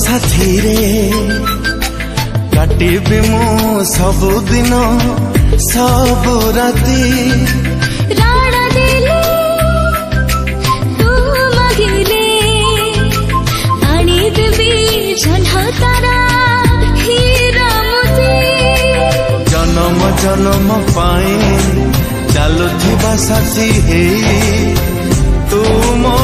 साथी रे काटिबी मु सबुदिन सब राती राणा देले तू मागिले आनी देवी जन्ह तारा हीरा मोती जन्म जन्म पाए चालुथिबा साथी हे तू मो